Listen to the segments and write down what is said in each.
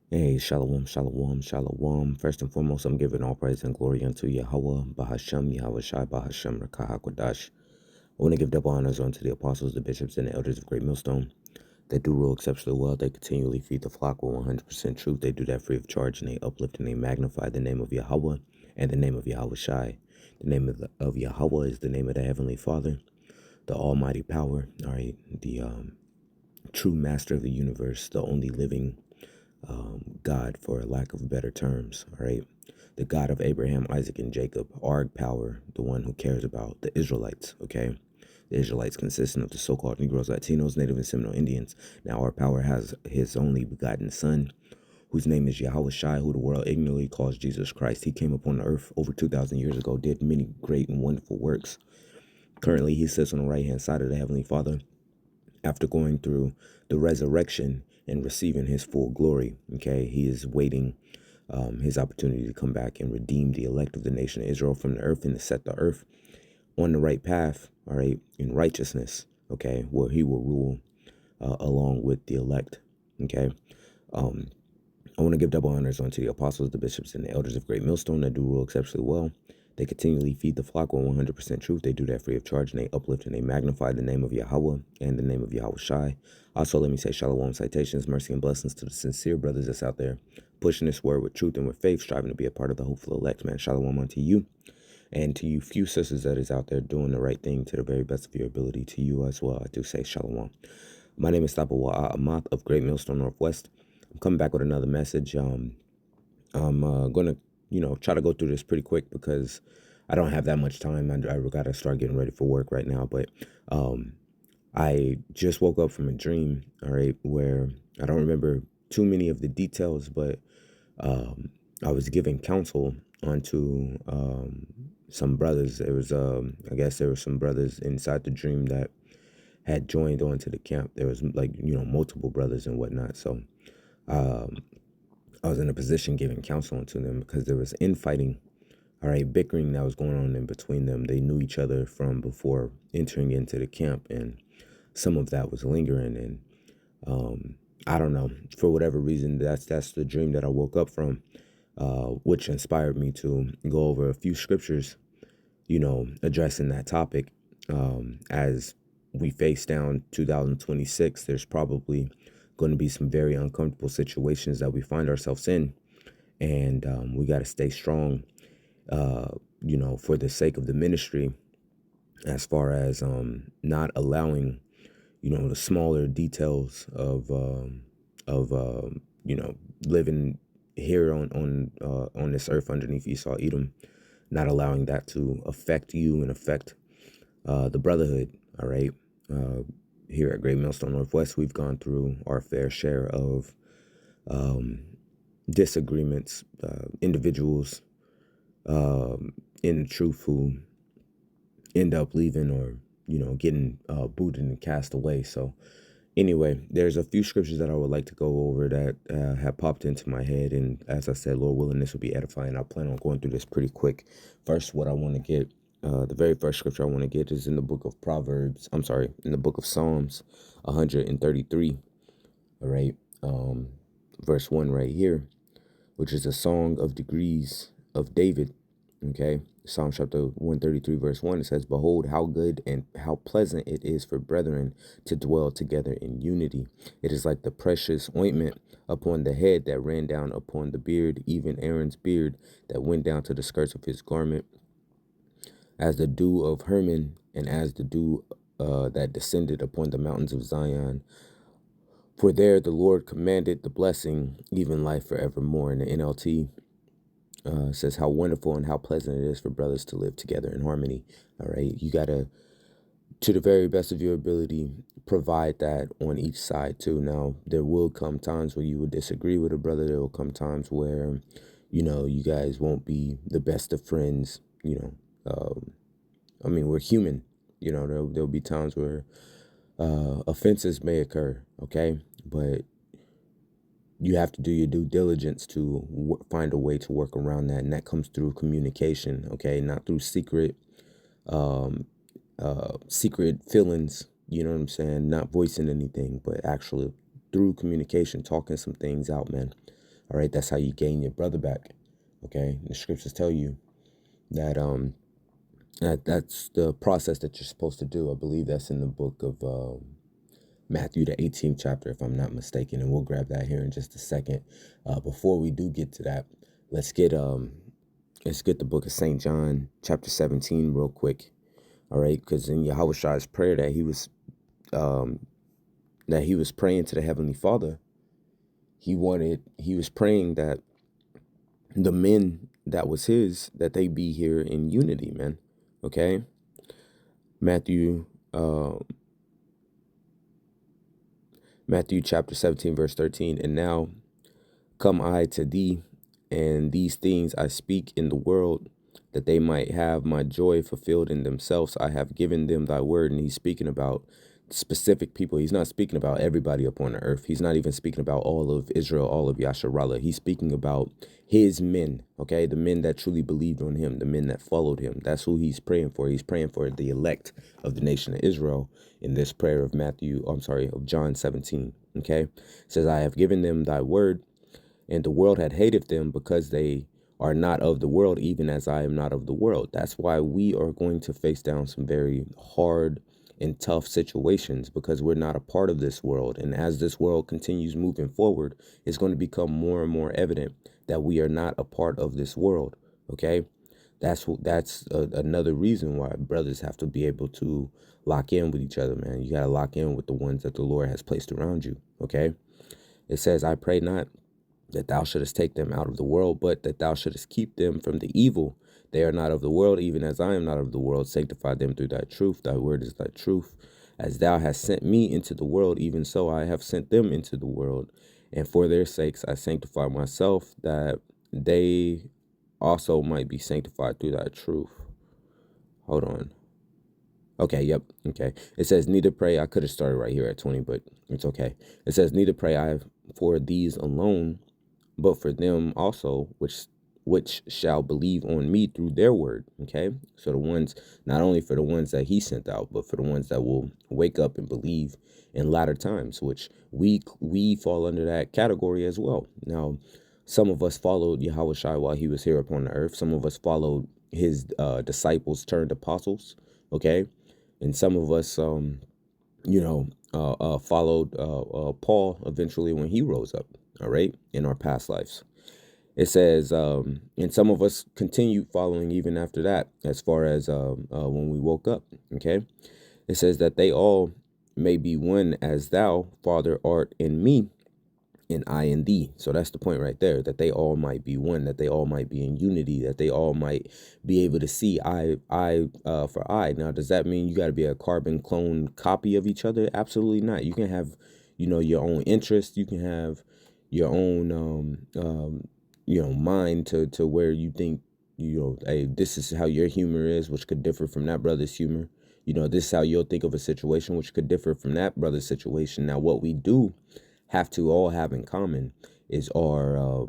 Hey, shalom, shalom, shalom. First and foremost, I'm giving all praise and glory unto Yahweh, Bahashem, Yahweh Shai, Bahashem, Rakahakwadash. I want to give double honors unto the apostles, the bishops, and the elders of Great Millstone. They do rule exceptionally well. They continually feed the flock with 100% truth. They do that free of charge, and they uplift and they magnify the name of Yahweh and the name of Yahweh Shai. The name of Yahweh is the name of the Heavenly Father, the Almighty Power, all right, the true master of the universe, the only living God, for lack of better terms, all right? The God of Abraham, Isaac, and Jacob, Arg Power, the one who cares about the Israelites, okay? The Israelites consisting of the so-called Negroes, Latinos, Native, and Seminole Indians. Now our power has his only begotten son, whose name is Yahweh Shai, who the world ignorantly calls Jesus Christ. He came upon the earth over 2,000 years ago, did many great and wonderful works. Currently, he sits on the right-hand side of the Heavenly Father after going through the resurrection and receiving his full glory. Okay, he is waiting his opportunity to come back and redeem the elect of the nation of Israel from the earth and to set the earth on the right path, all right, in righteousness, okay, where he will rule along with the elect. Okay, I want to give double honors unto the apostles, the bishops, and the elders of Great Millstone that do rule exceptionally well. They continually feed the flock with 100% truth. They do that free of charge, and they uplift and they magnify the name of Yahweh and the name of Yahweh Shai. Also, let me say shalom, citations, mercy, and blessings to the sincere brothers that's out there pushing this word with truth and with faith, striving to be a part of the hopeful elect, man. Shalom unto you, and to you few sisters that is out there doing the right thing to the very best of your ability. To you as well, I do say shalom. My name is Tapawa Amath of Great Millstone Northwest. I'm coming back with another message. I'm gonna, try to go through this pretty quick because I don't have that much time. I gotta start getting ready for work right now. But I just woke up from a dream, all right, where I don't remember too many of the details, but I was giving counsel onto some brothers. There was, I guess, there were some brothers inside the dream that had joined onto the camp. There was like, multiple brothers and whatnot. So I was in a position giving counsel to them because there was infighting, all right, bickering that was going on in between them. They knew each other from before entering into the camp, and some of that was lingering. And I don't know, for whatever reason, that's the dream that I woke up from, which inspired me to go over a few scriptures, addressing that topic. As we face down 2026, there's probably going to be some very uncomfortable situations that we find ourselves in. And we got to stay strong, for the sake of the ministry, as far as not allowing, the smaller details of living here on this earth underneath Esau Edom, not allowing that to affect you and affect the brotherhood. All right. Here at Great Millstone Northwest, we've gone through our fair share of disagreements, individuals in truth who end up leaving or, getting booted and cast away. So anyway, there's a few scriptures that I would like to go over that have popped into my head. And as I said, Lord willing, this will be edifying. I plan on going through this pretty quick. First, what I want to get, the very first scripture I want to get is in the book of Proverbs. I'm sorry, in the book of Psalms 133. All right. Verse 1 right here, which is a song of degrees of David. Okay. Psalm chapter 133, verse 1, it says, "Behold, how good and how pleasant it is for brethren to dwell together in unity. It is like the precious ointment upon the head that ran down upon the beard, even Aaron's beard that went down to the skirts of his garment, as the dew of Hermon, and as the dew that descended upon the mountains of Zion. For there the Lord commanded the blessing, even life forevermore." In the NLT, says how wonderful and how pleasant it is for brothers to live together in harmony. All right. You got to the very best of your ability, provide that on each side too. Now, there will come times where you would disagree with a brother. There will come times where, you guys won't be the best of friends. We're human. There'll be times where offenses may occur. Okay. But you have to do your due diligence to find a way to work around that. And that comes through communication, okay? Not through secret feelings, you know what I'm saying? Not voicing anything, but actually through communication, talking some things out, man. All right, that's how you gain your brother back. Okay, the scriptures tell you that that's the process that you're supposed to do. I believe that's in the book of Matthew, the 18th chapter, if I'm not mistaken, and we'll grab that here in just a second. Before we do get to that, let's get the book of St. John, chapter 17, real quick. All right, because in Yahweh's prayer that he was praying to the Heavenly Father, he was praying that the men that was his, that they be here in unity, man. Okay, Matthew chapter 17, verse 13. And now come I to thee, and these things I speak in the world, that they might have my joy fulfilled in themselves. I have given them thy word. And he's speaking about specific people. He's not speaking about everybody upon the earth. He's not even speaking about all of Israel, all of Yasharallah. He's speaking about his men, okay? The men that truly believed on him, the men that followed him. That's who he's praying for. He's praying for the elect of the nation of Israel in this prayer of of John 17, okay? It says, I have given them thy word, and the world had hated them because they are not of the world, even as I am not of the world. That's why we are going to face down some very hard and tough situations, because we're not a part of this world. And as this world continues moving forward, it's going to become more and more evident that we are not a part of this world. Okay, that's another reason why brothers have to be able to lock in with each other, man. You got to lock in with the ones that the Lord has placed around you. Okay, it says, I pray not that thou shouldest take them out of the world, but that thou shouldest keep them from the evil. They are not of the world, even as I am not of the world. Sanctify them through thy truth. Thy word is thy truth. As thou hast sent me into the world, even so I have sent them into the world. And for their sakes I sanctify myself, that they also might be sanctified through thy truth. Hold on. Okay, yep, okay. It says, neither pray, I could have started right here at 20, but it's okay. It says, neither pray I for these alone, but for them also which shall believe on me through their word. Okay, so the ones, not only for the ones that he sent out, but for the ones that will wake up and believe in latter times, which we fall under that category as well. Now, some of us followed Yahweh Shai while he was here upon the earth. Some of us followed his disciples turned apostles. Okay, and some of us followed Paul eventually when he rose up, all right, in our past lives. It says, and some of us continued following even after that, as far as when we woke up, okay? It says that they all may be one, as thou, Father, art in me, and I in thee. So that's the point right there, that they all might be one, that they all might be in unity, that they all might be able to see eye for eye. Now, does that mean you got to be a carbon clone copy of each other? Absolutely not. You can have, your own interests. You can have your own, mind to where you think, hey, this is how your humor is, which could differ from that brother's humor. This is how you'll think of a situation, which could differ from that brother's situation. Now, what we do have to all have in common is our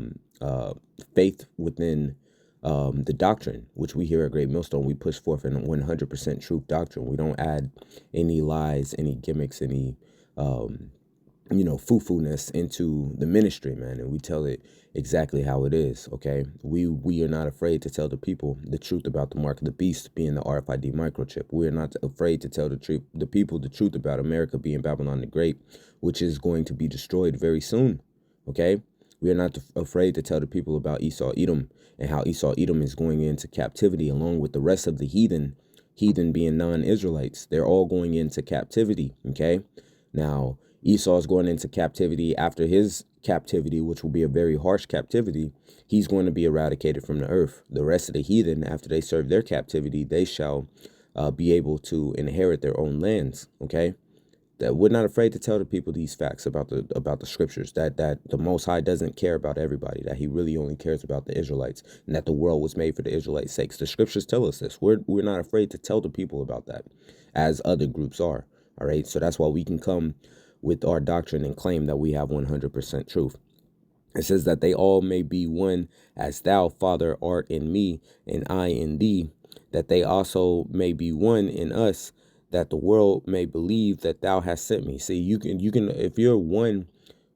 faith within the doctrine, which we here at Great Millstone, we push forth in 100% truth doctrine. We don't add any lies, any gimmicks, any foo-foo-ness into the ministry, man, and we tell it exactly how it is. Okay, we are not afraid to tell the people the truth about the mark of the beast being the RFID microchip. We are not afraid to tell the people the truth about America being Babylon the Great, which is going to be destroyed very soon. Okay, we are not afraid to tell the people about Esau Edom, and how Esau Edom is going into captivity along with the rest of the heathen being non-Israelites. They're all going into captivity. Okay, now Esau is going into captivity. After his captivity, which will be a very harsh captivity, he's going to be eradicated from the earth. The rest of the heathen, after they serve their captivity, they shall be able to inherit their own lands. Okay, that we're not afraid to tell the people these facts about the scriptures, that the Most High doesn't care about everybody, that he really only cares about the Israelites, and that the world was made for the Israelites' sakes. The scriptures tell us this. We're not afraid to tell the people about that, as other groups are. All right, so that's why we can come with our doctrine and claim that we have 100% truth. It says that they all may be one, as thou, Father, art in me, and I in thee, that they also may be one in us, that the world may believe that thou hast sent me. See, you can, if you're one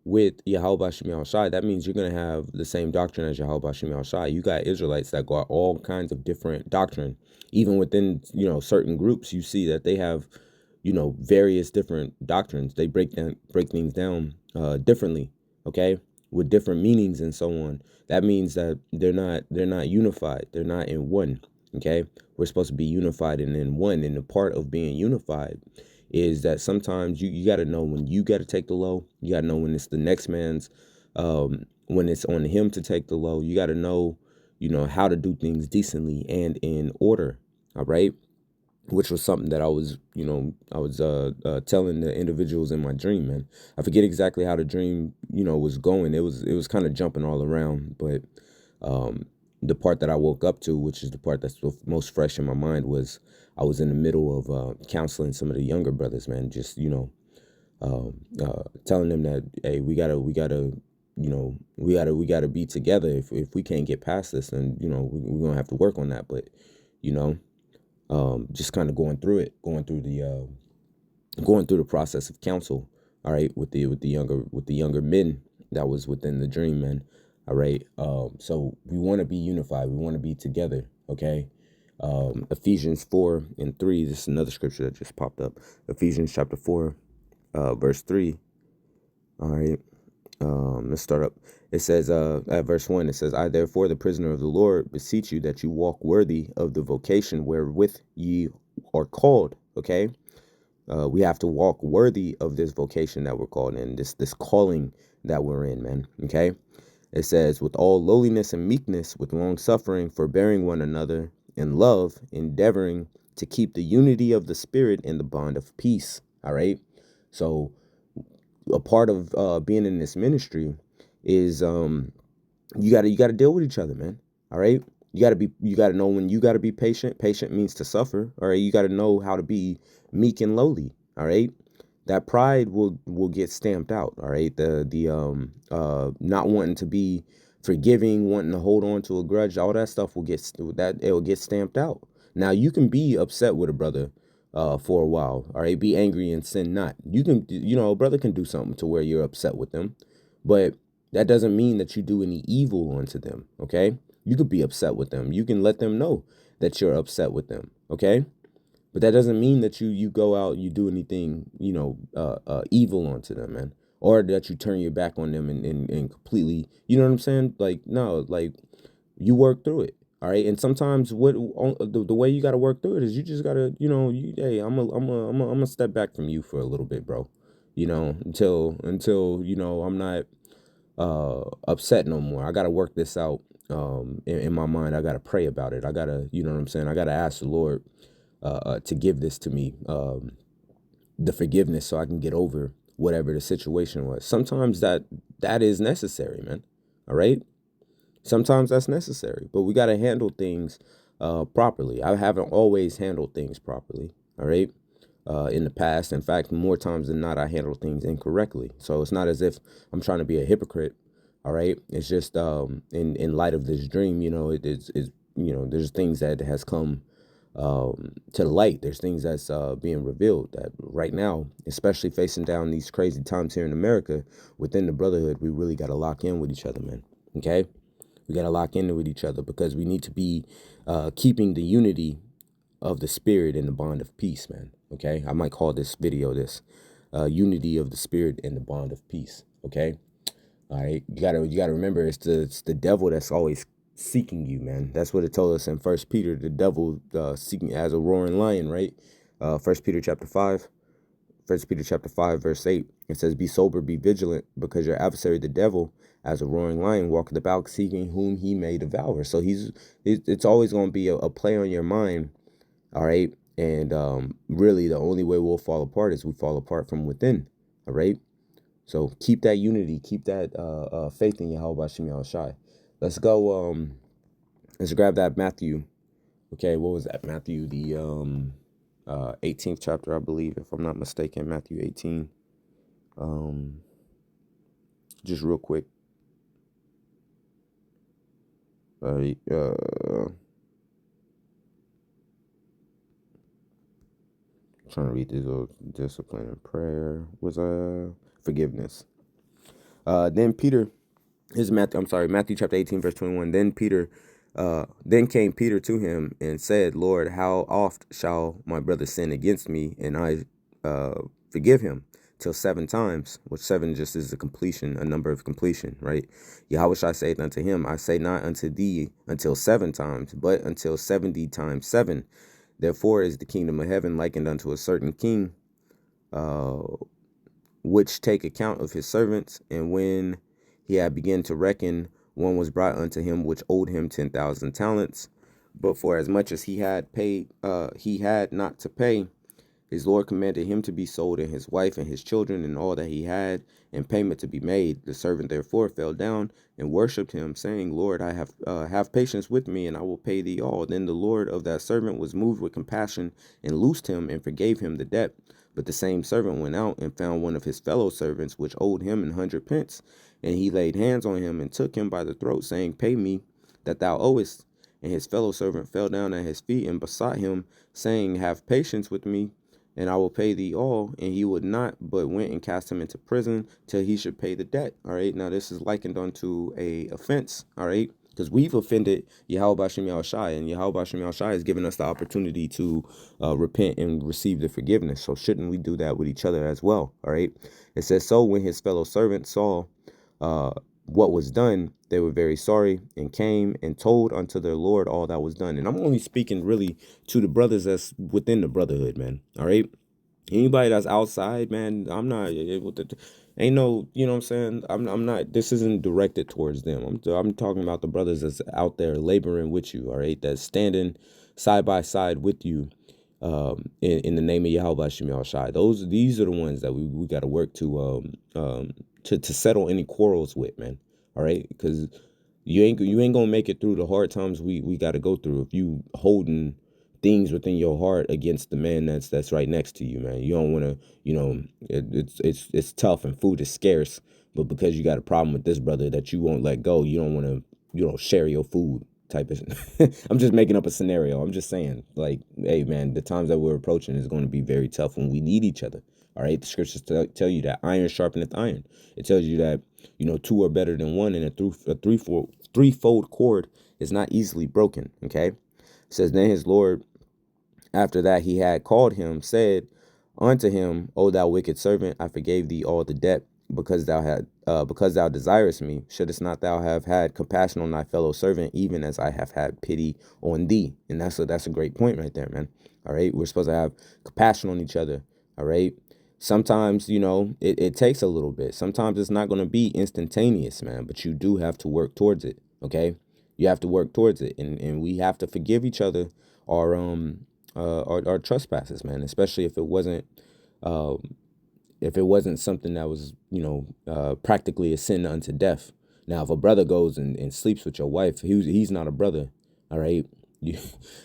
with Yahweh Shem Shai, that means you're going to have the same doctrine as Yahweh Shem Shai. You got Israelites that got all kinds of different doctrine. Even within, certain groups, you see that they have, various different doctrines. They break things down differently, okay, with different meanings and so on. That means that they're not unified. They're not in one, okay? We're supposed to be unified and in one. And the part of being unified is that sometimes you got to know when you got to take the low. You got to know when it's the next man's, when it's on him to take the low. You got to know, how to do things decently and in order. All right. Which was something that I was telling the individuals in my dream, man. I forget exactly how the dream, was going. It was kind of jumping all around, but the part that I woke up to, which is the part that's most fresh in my mind, was I was in the middle of counseling some of the younger brothers, man. Just telling them that, hey, we gotta be together. If we can't get past this, then we're gonna have to work on that. But just kind of going through the process of counsel. All right, with the younger men that was within the dream, man. All right. So we want to be unified. We want to be together. Okay. Ephesians 4:3. This is another scripture that just popped up. Ephesians chapter 4, verse 3. All right. Let's start up. It says, at verse 1, it says, I therefore, the prisoner of the Lord, beseech you that you walk worthy of the vocation wherewith ye are called. Okay. We have to walk worthy of this vocation that we're called in, this calling that we're in, man. Okay. It says, with all lowliness and meekness, with long suffering, forbearing one another in love, endeavoring to keep the unity of the spirit in the bond of peace. All right. So a part of being in this ministry is you gotta deal with each other, man. All right. You gotta know when you gotta be patient. Patient means to suffer. All right. You gotta know how to be meek and lowly. All right. That pride will get stamped out. All right. The not wanting to be forgiving, wanting to hold on to a grudge, all that stuff it will get stamped out. Now you can be upset with a brother for a while. All right. Be angry and sin not. You can, a brother can do something to where you're upset with them, but that doesn't mean that you do any evil unto them. Okay. You could be upset with them. You can let them know that you're upset with them. Okay. But that doesn't mean that you go out, you do anything, evil onto them, man. Or that you turn your back on them and completely, you know what I'm saying? Like, no, like you work through it. All right. And sometimes the way you got to work through it is you just got to, hey, I'm a step back from you for a little bit, bro. Until, I'm not upset no more. I got to work this out in my mind. I got to pray about it. I got to, you know what I'm saying? I got to ask the Lord to give this to me, the forgiveness, so I can get over whatever the situation was. Sometimes that is necessary, man. All right. Sometimes that's necessary, but we got to handle things properly. I haven't always handled things properly. All right. In the past, in fact, more times than not, I handle things incorrectly. So it's not as if I'm trying to be a hypocrite. All right. It's just in light of this dream, it's there's things that has come to the light. There's things that's being revealed that right now, especially facing down these crazy times here in America, within the brotherhood, we really got to lock in with each other, man. Okay. We got to lock in with each other because we need to be keeping the unity of the spirit and the bond of peace, man. Okay. I might call this video this unity of the spirit and the bond of peace. Okay. All right. You gotta remember it's the devil that's always seeking you, man. That's what it told us in First Peter, the devil seeking as a roaring lion, right? First Peter chapter 5. First Peter chapter 5, verse 8. It says, be sober, be vigilant, because your adversary, the devil, as a roaring lion, walketh about seeking whom he may devour. So it's always going to be a play on your mind. All right. And really, the only way we'll fall apart is we fall apart from within. All right. So keep that unity, keep that faith in Yahweh Shem Yahushai. Let's go. Let's grab that Matthew. Okay, what was that? Matthew, the 18th chapter, I believe, if I'm not mistaken. Matthew 18. Just real quick. Trying to read this little discipline and prayer. Was forgiveness. Then Peter, Matthew chapter 18, verse 21. Then came Peter to him and said, Lord, how oft shall my brother sin against me, and I forgive him? Till 7 times, which 7 just is a number of completion, right? Yahushua saith unto him, I say not unto thee until 7 times, but until 70 times 7. Therefore is the kingdom of heaven likened unto a certain king, which take account of his servants, and when he had begun to reckon, one was brought unto him which owed him 10,000 talents. But for as much as he had paid, he had not to pay. His Lord commanded him to be sold, and his wife and his children and all that he had, and payment to be made. The servant therefore fell down and worshipped him, saying, Lord, I have patience with me, and I will pay thee all. Then the Lord of that servant was moved with compassion, and loosed him, and forgave him the debt. But the same servant went out and found one of his fellow servants, which owed him 100 pence. And he laid hands on him, and took him by the throat, saying, Pay me that thou owest. And his fellow servant fell down at his feet, and besought him, saying, Have patience with me, and I will pay thee all. And he would not, but went and cast him into prison till he should pay the debt. All right. Now this is likened unto a offense. All right. Because we've offended Yahweh Shem Yahushai, and Yahweh Shem Yahushai has given us the opportunity to repent and receive the forgiveness. So shouldn't we do that with each other as well? All right. It says, so when his fellow servants saw what was done, they were very sorry, and came and told unto their Lord all that was done. And I'm only speaking really to the brothers that's within the brotherhood, man. All right. Anybody that's outside, man, I'm not able to. Ain't no, you know what I'm saying? I'm not. This isn't directed towards them. I'm talking about the brothers that's out there laboring with you. All right, that's standing side by side with you, in the name of Yahweh Shem Yahushai. These are the ones that we got to work to settle any quarrels with, man. All right, because you ain't gonna make it through the hard times we got to go through if you holding things within your heart against the man that's right next to you, man. You don't want to, it's tough and food is scarce, but because you got a problem with this brother that you won't let go, you don't want to, share your food type of. I'm just making up a scenario. I'm just saying, like, hey, man, the times that we're approaching is going to be very tough when we need each other. All right, the scriptures tell you that iron sharpeneth iron. It tells you that two are better than one, and a threefold cord is not easily broken. Okay, it says then his Lord, after that he had called him, said unto him, O thou wicked servant, I forgave thee all the debt, because thou desirest me. Shouldest not thou have had compassion on thy fellow servant, even as I have had pity on thee? And that's a great point right there, man. All right, we're supposed to have compassion on each other. All right. Sometimes, it takes a little bit. Sometimes it's not going to be instantaneous, man, but you do have to work towards it. Okay. You have to work towards it, and we have to forgive each other our our trespasses, man, especially if it wasn't something that was, practically a sin unto death. Now, if a brother goes and sleeps with your wife, he's not a brother. All right.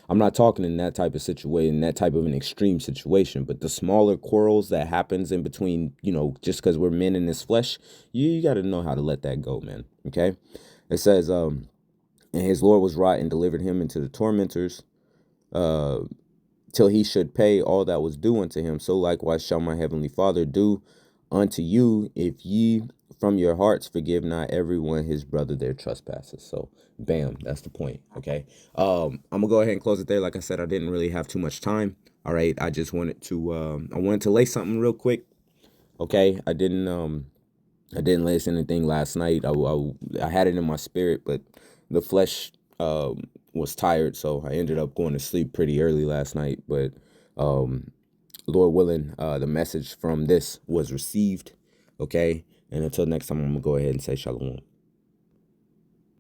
I'm not talking in that type of situation, in that type of an extreme situation, but the smaller quarrels that happens in between, just because we're men in this flesh, you got to know how to let that go, man. Okay. It says, and his Lord was wroth and delivered him into the tormentors, till he should pay all that was due unto him. So likewise shall my heavenly Father do unto you, if ye from your hearts forgive not everyone his brother their trespasses. So bam, that's the point. Okay. I'm gonna go ahead and close it there. Like I said, I didn't really have too much time. All right. I just wanted to lay something real quick. Okay. I didn't lace anything last night. I had it in my spirit, but the flesh was tired, so I ended up going to sleep pretty early last night. But Lord willing, the message from this was received. Okay, and until next time, I'm gonna go ahead and say shalom.